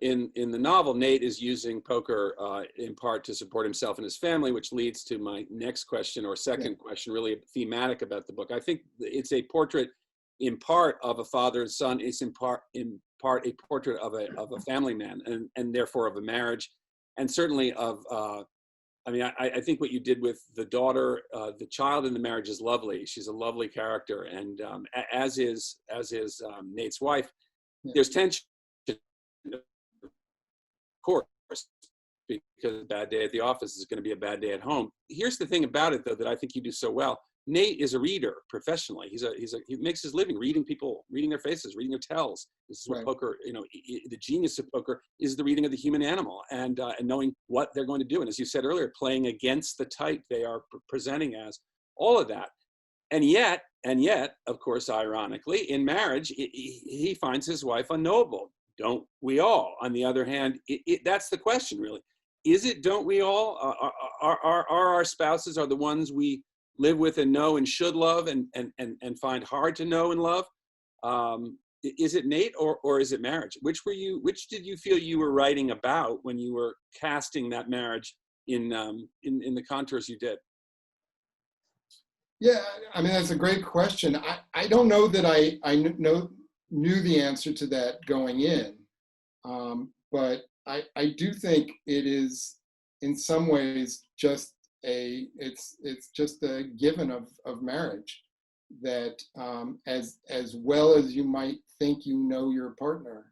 in the novel, Nate is using poker in part to support himself and his family, which leads to my next question, or second question, really thematic about the book. I think it's a portrait in part of a father and son. It's in part a portrait of a family man, and therefore of a marriage, and certainly of I mean, I think what you did with the daughter, the child in the marriage is lovely. She's a lovely character, and as is Nate's wife. There's tension, of course, because a bad day at the office is going to be a bad day at home. Here's the thing about it, though, that I think you do so well. Nate is a reader professionally. He makes his living reading people, reading their faces, reading their tells. This is what poker, the genius of poker is the reading of the human animal, and knowing what they're going to do. And as you said earlier, playing against the type they are presenting as, all of that. And yet, of course, ironically, in marriage, he finds his wife unknowable. Don't we all? On the other hand, that's the question, really. Is it, don't we all? Are our spouses are the ones we live with and know and should love and find hard to know and love? Is it Nate or is it marriage? Which did you feel you were writing about when you were casting that marriage in the contours you did? Yeah, I mean, that's a great question. I don't know that I knew the answer to that going in, but I do think it is in some ways just it's just a given of marriage, that as well as you might think you know your partner,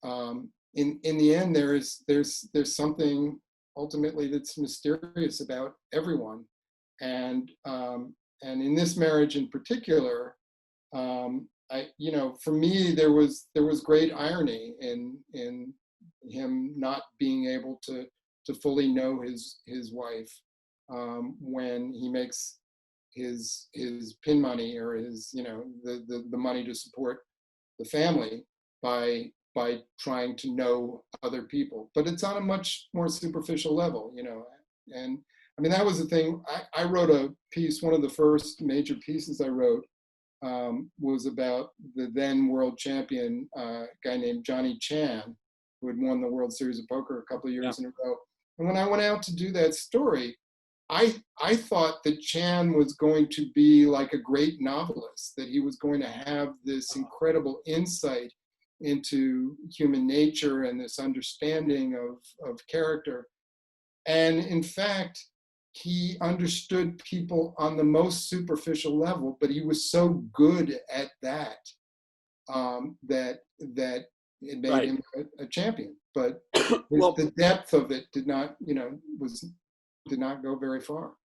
in the end there's something ultimately that's mysterious about everyone, and in this marriage in particular, for me there was great irony in him not being able to fully know his wife when he makes his pin money, or his the money to support the family by trying to know other people. But it's on a much more superficial level, and I mean, that was the thing. I wrote a piece, one of the first major pieces I wrote was about the then world champion guy named Johnny Chan, who had won the World Series of Poker a couple of years in a row. And when I went out to do that story, I thought that Chan was going to be like a great novelist, that he was going to have this incredible insight into human nature and this understanding of character. And in fact, he understood people on the most superficial level, but he was so good at that that it made him a champion. But the depth of it did not go very far.